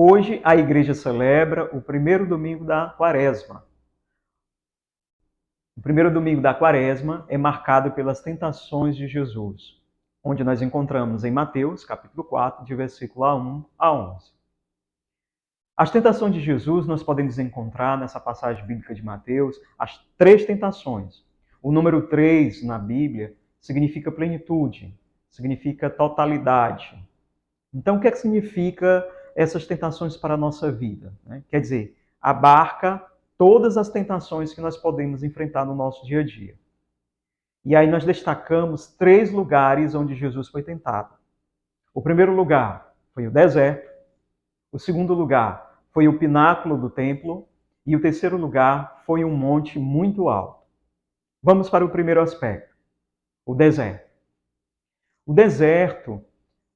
Hoje a igreja celebra o primeiro domingo da Quaresma. O primeiro domingo da Quaresma é marcado pelas tentações de Jesus, onde nós encontramos em Mateus, capítulo 4, de versículo 1 a 11. As tentações de Jesus nós podemos encontrar nessa passagem bíblica de Mateus, as 3 tentações. O número 3 na Bíblia significa plenitude, significa totalidade. Então, o que é que significa essas tentações para a nossa vida? Quer dizer, abarca todas as tentações que nós podemos enfrentar no nosso dia a dia. E aí nós destacamos 3 lugares onde Jesus foi tentado. O primeiro lugar foi o deserto. O segundo lugar foi o pináculo do templo. E o terceiro lugar foi um monte muito alto. Vamos para o primeiro aspecto, o deserto. O deserto,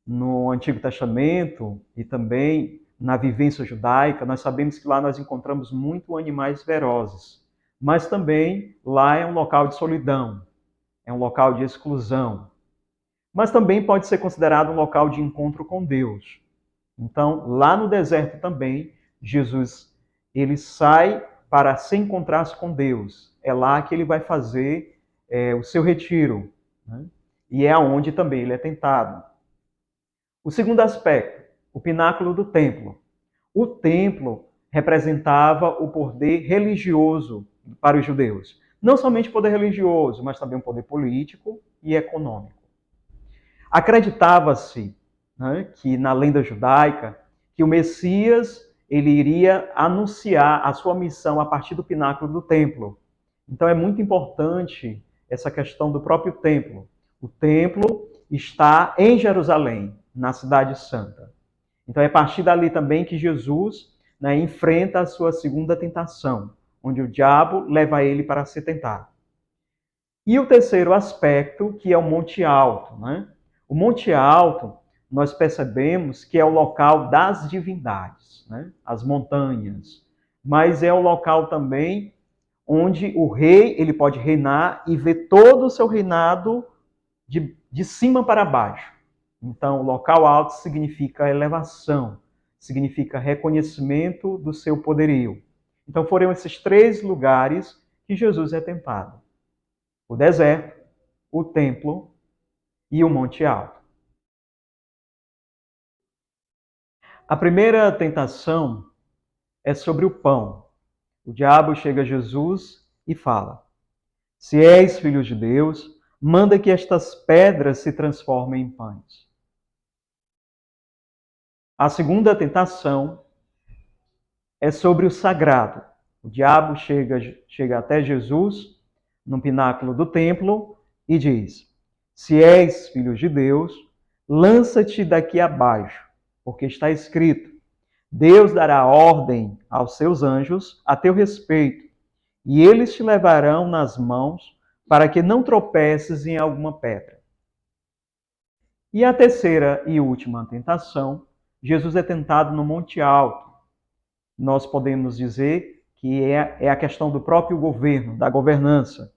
no Antigo Testamento e também na vivência judaica, nós sabemos que lá nós encontramos muito animais ferozes. Mas também lá é um local de solidão, é um local de exclusão. Mas também pode ser considerado um local de encontro com Deus. Então, lá no deserto também, Jesus ele sai para se encontrar com Deus. É lá que ele vai fazer o seu retiro. E é aonde também ele é tentado. O segundo aspecto, o pináculo do templo. O templo representava o poder religioso para os judeus. Não somente poder religioso, mas também um poder político e econômico. Acreditava-se que na lenda judaica, que o Messias ele iria anunciar a sua missão a partir do pináculo do templo. Então é muito importante essa questão do próprio templo. O templo está em Jerusalém, na Cidade Santa. Então é a partir dali também que Jesus enfrenta a sua segunda tentação, onde o diabo leva ele para ser tentado. E o terceiro aspecto, que é o Monte Alto. O Monte Alto, nós percebemos que é o local das divindades, as montanhas. Mas é o local também onde o rei ele pode reinar e ver todo o seu reinado de cima para baixo. Então, o local alto significa elevação, significa reconhecimento do seu poderio. Então, foram esses 3 lugares que Jesus é tentado. O deserto, o templo e o Monte Alto. A primeira tentação é sobre o pão. O diabo chega a Jesus e fala: se és filho de Deus, manda que estas pedras se transformem em pães. A segunda tentação é sobre o sagrado. O diabo chega até Jesus, no pináculo do templo, e diz: se és filho de Deus, lança-te daqui abaixo, porque está escrito: Deus dará ordem aos seus anjos a teu respeito, e eles te levarão nas mãos para que não tropeces em alguma pedra. E a terceira e última tentação, Jesus é tentado no Monte Alto. Nós podemos dizer que é a questão do próprio governo, da governança.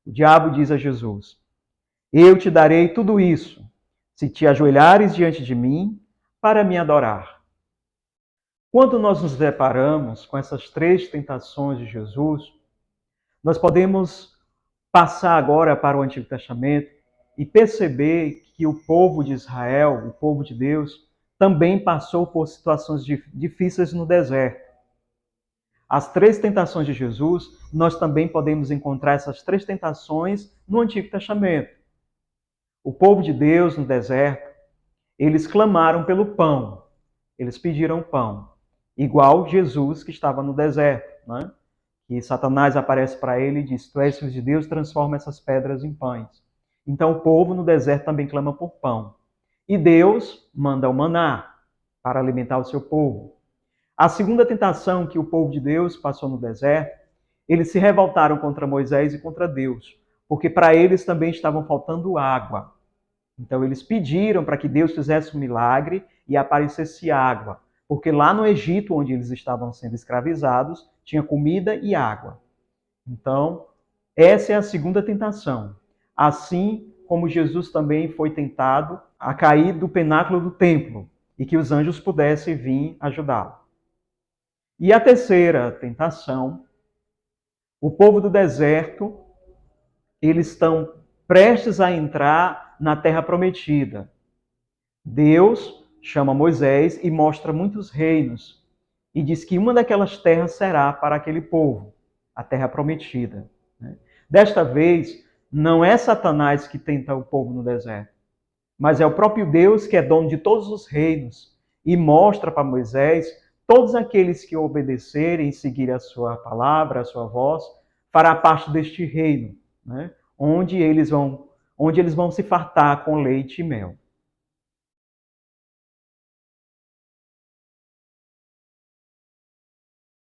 O diabo diz a Jesus: eu te darei tudo isso, se te ajoelhares diante de mim para me adorar. Quando nós nos deparamos com essas 3 tentações de Jesus, nós podemos passar agora para o Antigo Testamento e perceber que o povo de Israel, o povo de Deus, também passou por situações difíceis no deserto. As 3 tentações de Jesus, nós também podemos encontrar essas 3 tentações no Antigo Testamento. O povo de Deus no deserto, eles clamaram pelo pão, eles pediram pão. Igual Jesus que estava no deserto, E Satanás aparece para ele e diz: tu és filho de Deus, transforma essas pedras em pães. Então o povo no deserto também clama por pão. E Deus manda o maná para alimentar o seu povo. A segunda tentação que o povo de Deus passou no deserto, eles se revoltaram contra Moisés e contra Deus, porque para eles também estavam faltando água. Então eles pediram para que Deus fizesse um milagre e aparecesse água. Porque lá no Egito, onde eles estavam sendo escravizados, tinha comida e água. Então, essa é a segunda tentação. Assim como Jesus também foi tentado a cair do pináculo do templo. e que os anjos pudessem vir ajudá-lo. E a terceira tentação, o povo do deserto, eles estão prestes a entrar na terra prometida. Deus chama Moisés e mostra muitos reinos e diz que uma daquelas terras será para aquele povo, a terra prometida. Desta vez, não é Satanás que tenta o povo no deserto, mas é o próprio Deus que é dono de todos os reinos e mostra para Moisés todos aqueles que obedecerem e seguirem a sua palavra, a sua voz, fará parte deste reino, né? onde eles vão se fartar com leite e mel.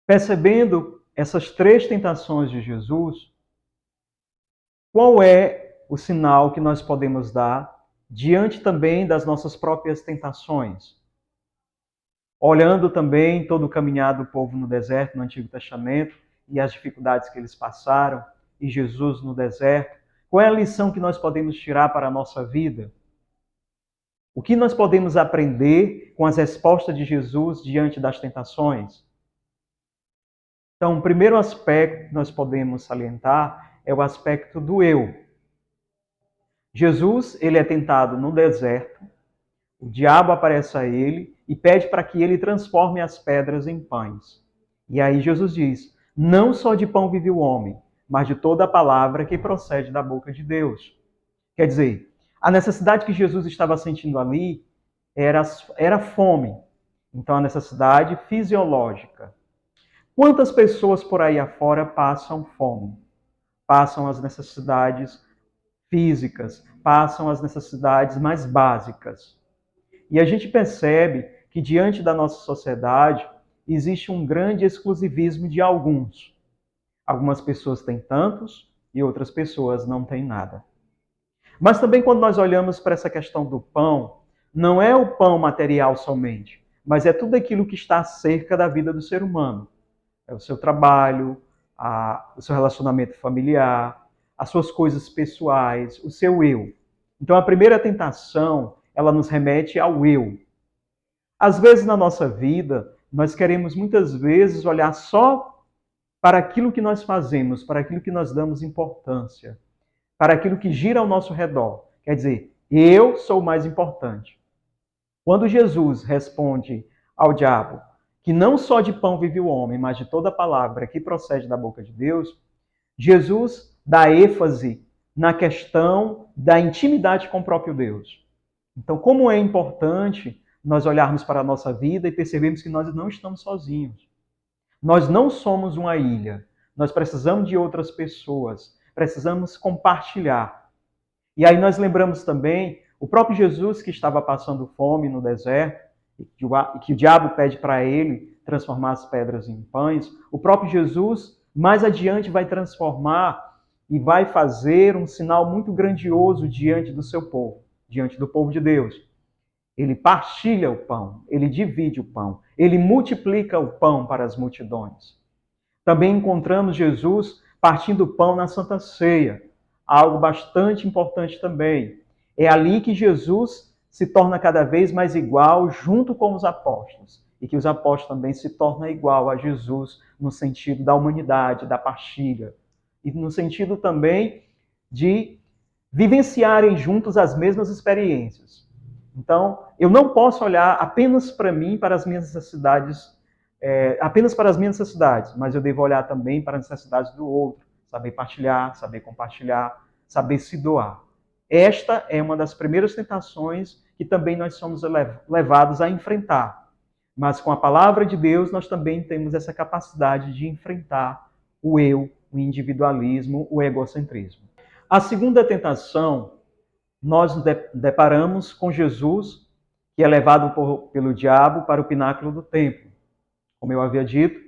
Percebendo essas três tentações de Jesus, qual é o sinal que nós podemos dar diante também das nossas próprias tentações? Olhando também todo o caminhar do povo no deserto, no Antigo Testamento, e as dificuldades que eles passaram, e Jesus no deserto, qual é a lição que nós podemos tirar para a nossa vida? O que nós podemos aprender com as respostas de Jesus diante das tentações? Então, o primeiro aspecto que nós podemos salientar é o aspecto do eu. Jesus, ele é tentado no deserto, o diabo aparece a ele e pede para que ele transforme as pedras em pães. E aí Jesus diz, não só de pão vive o homem, mas de toda a palavra que procede da boca de Deus. Quer dizer, a necessidade que Jesus estava sentindo ali era fome. Então, a necessidade fisiológica. Quantas pessoas por aí afora passam fome? Passam as necessidades físicas, passam as necessidades mais básicas. E a gente percebe que diante da nossa sociedade existe um grande exclusivismo de alguns. Algumas pessoas têm tantos e outras pessoas não têm nada. Mas também quando nós olhamos para essa questão do pão, não é o pão material somente, mas é tudo aquilo que está acerca da vida do ser humano. É o seu trabalho, o seu relacionamento familiar, as suas coisas pessoais, o seu eu. Então a primeira tentação, ela nos remete ao eu. Às vezes na nossa vida, nós queremos muitas vezes olhar só para aquilo que nós fazemos, para aquilo que nós damos importância, para aquilo que gira ao nosso redor. Quer dizer, eu sou o mais importante. Quando Jesus responde ao diabo que não só de pão vive o homem, mas de toda a palavra que procede da boca de Deus, Jesus dá ênfase na questão da intimidade com o próprio Deus. Então, como é importante nós olharmos para a nossa vida e percebermos que nós não estamos sozinhos. Nós não somos uma ilha. Nós precisamos de outras pessoas. Precisamos compartilhar. E aí nós lembramos também o próprio Jesus que estava passando fome no deserto, e que o diabo pede para ele transformar as pedras em pães. O próprio Jesus, mais adiante, vai transformar e vai fazer um sinal muito grandioso diante do seu povo, diante do povo de Deus. Ele partilha o pão, ele divide o pão, ele multiplica o pão para as multidões. Também encontramos Jesus partindo o pão na Santa Ceia, algo bastante importante também. É ali que Jesus se torna cada vez mais igual junto com os apóstolos, e que os apóstolos também se tornam igual a Jesus no sentido da humanidade, da partilha, e no sentido também de vivenciarem juntos as mesmas experiências. Então, eu não posso olhar apenas para mim, para as minhas necessidades, apenas para as minhas necessidades, mas eu devo olhar também para as necessidades do outro, saber partilhar, saber compartilhar, saber se doar. Esta é uma das primeiras tentações que também nós somos levados a enfrentar. Mas com a palavra de Deus, nós também temos essa capacidade de enfrentar o eu, o individualismo, o egocentrismo. A segunda tentação, nós nos deparamos com Jesus, que é levado pelo diabo para o pináculo do templo. Como eu havia dito,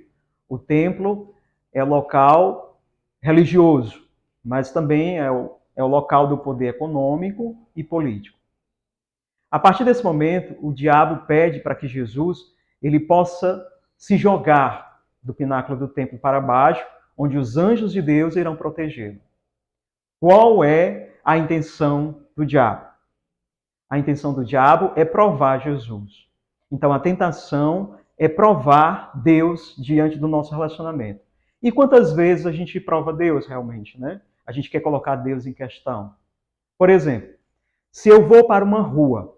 o templo é local religioso, mas também é o local do poder econômico e político. A partir desse momento, o diabo pede para que Jesus ele possa se jogar do pináculo do templo para baixo, onde os anjos de Deus irão protegê-lo. Qual é a intenção do diabo? A intenção do diabo é provar Jesus. Então, a tentação é provar Deus diante do nosso relacionamento. E quantas vezes a gente prova Deus realmente, né? A gente quer colocar Deus em questão. Por exemplo, se eu vou para uma rua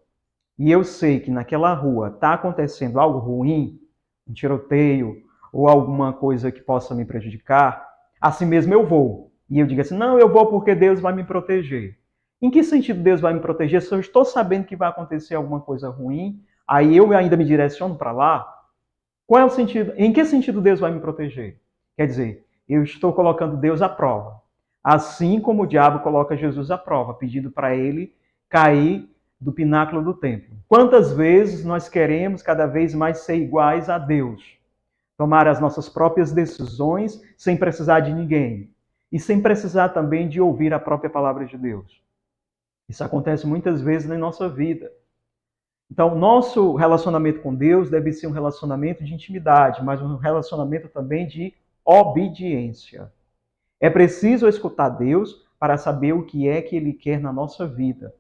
e eu sei que naquela rua está acontecendo algo ruim, um tiroteio ou alguma coisa que possa me prejudicar, assim mesmo eu vou. E eu digo assim, não, eu vou porque Deus vai me proteger. Em que sentido Deus vai me proteger se eu estou sabendo que vai acontecer alguma coisa ruim, aí eu ainda me direciono para lá? Qual é o sentido? Em que sentido Deus vai me proteger? Quer dizer, eu estou colocando Deus à prova. Assim como o diabo coloca Jesus à prova, pedindo para ele cair do pináculo do templo. Quantas vezes nós queremos cada vez mais ser iguais a Deus? Tomar as nossas próprias decisões sem precisar de ninguém. E sem precisar também de ouvir a própria palavra de Deus. Isso acontece muitas vezes na nossa vida. Então, nosso relacionamento com Deus deve ser um relacionamento de intimidade, mas um relacionamento também de obediência. É preciso escutar Deus para saber o que é que Ele quer na nossa vida.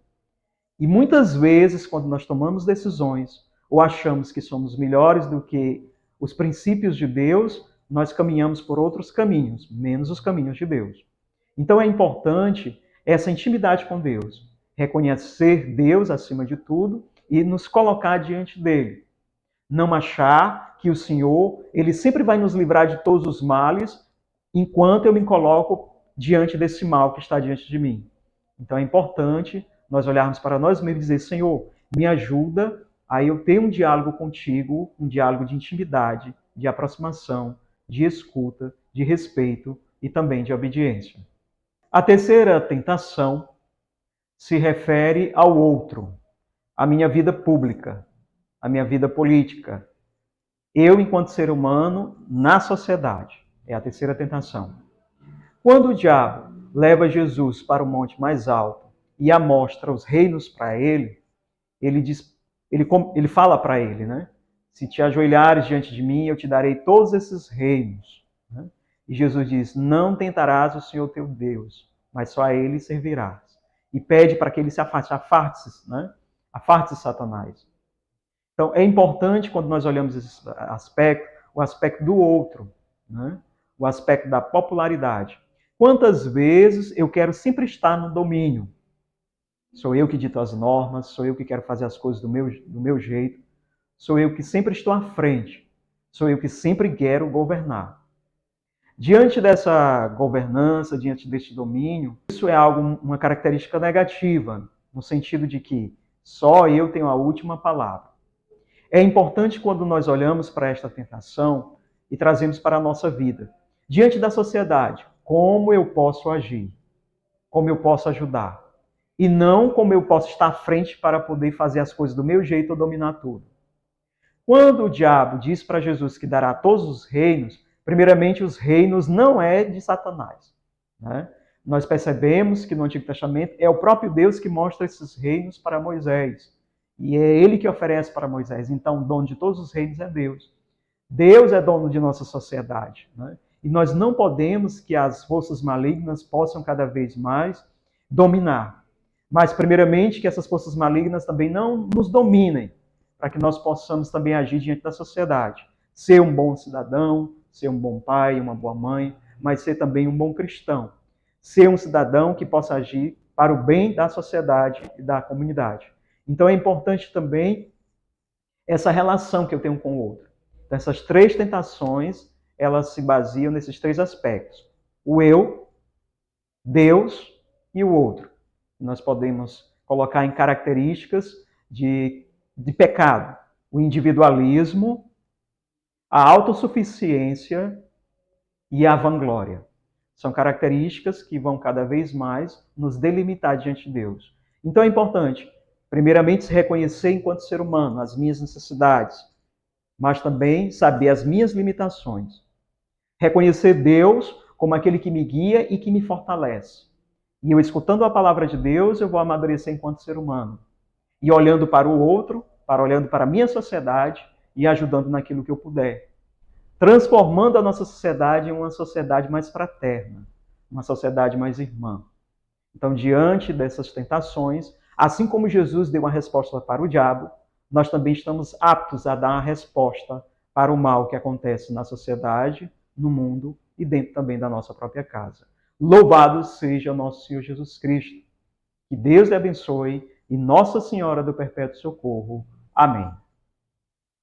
E muitas vezes, quando nós tomamos decisões ou achamos que somos melhores do que os princípios de Deus, nós caminhamos por outros caminhos, menos os caminhos de Deus. Então é importante essa intimidade com Deus, reconhecer Deus acima de tudo e nos colocar diante dele. Não achar que o Senhor, ele sempre vai nos livrar de todos os males, enquanto eu me coloco diante desse mal que está diante de mim. Então é importante nós olharmos para nós mesmos e dizer, Senhor, me ajuda a eu ter um diálogo contigo, um diálogo de intimidade, de aproximação, de escuta, de respeito e também de obediência. A terceira tentação se refere ao outro, à minha vida pública, à minha vida política. Eu, enquanto ser humano, na sociedade. É a terceira tentação. Quando o diabo leva Jesus para o monte mais alto e mostra os reinos para ele, ele fala para ele, né? Se te ajoelhares diante de mim, eu te darei todos esses reinos. Né? E Jesus diz, não tentarás o Senhor teu Deus, mas só a ele servirás. E pede para que ele se afaste, né? Afaste-se, Satanás. Então, é importante, quando nós olhamos esse aspecto, o aspecto do outro, né? O aspecto da popularidade. Quantas vezes eu quero sempre estar no domínio? Sou eu que dito as normas, sou eu que quero fazer as coisas do meu jeito, sou eu que sempre estou à frente, sou eu que sempre quero governar. Diante dessa governança, diante deste domínio, isso é uma característica negativa, no sentido de que só eu tenho a última palavra. É importante quando nós olhamos para esta tentação e trazemos para a nossa vida. Diante da sociedade, como eu posso agir? Como eu posso ajudar? E não como eu posso estar à frente para poder fazer as coisas do meu jeito ou dominar tudo. Quando o diabo diz para Jesus que dará todos os reinos, primeiramente os reinos não é de Satanás. Né? Nós percebemos que no Antigo Testamento é o próprio Deus que mostra esses reinos para Moisés. E é ele que oferece para Moisés. Então, o dono de todos os reinos é Deus. Deus é dono de nossa sociedade. Né? E nós não podemos que as forças malignas possam cada vez mais dominar. Mas, primeiramente, que essas forças malignas também não nos dominem, para que nós possamos também agir diante da sociedade. Ser um bom cidadão, ser um bom pai, uma boa mãe, mas ser também um bom cristão. Ser um cidadão que possa agir para o bem da sociedade e da comunidade. Então é importante também essa relação que eu tenho com o outro. Então, essas três tentações, elas se baseiam nesses três aspectos. O eu, Deus e o outro. Nós podemos colocar em características de pecado. O individualismo, a autossuficiência e a vanglória. São características que vão cada vez mais nos delimitar diante de Deus. Então é importante, primeiramente, se reconhecer enquanto ser humano, as minhas necessidades, mas também saber as minhas limitações. Reconhecer Deus como aquele que me guia e que me fortalece. E eu, escutando a palavra de Deus, eu vou amadurecer enquanto ser humano. E olhando para o outro, olhando para a minha sociedade e ajudando naquilo que eu puder. Transformando a nossa sociedade em uma sociedade mais fraterna, uma sociedade mais irmã. Então, diante dessas tentações, assim como Jesus deu uma resposta para o diabo, nós também estamos aptos a dar uma resposta para o mal que acontece na sociedade, no mundo e dentro também da nossa própria casa. Louvado seja nosso Senhor Jesus Cristo. Que Deus lhe abençoe e Nossa Senhora do Perpétuo Socorro. Amém.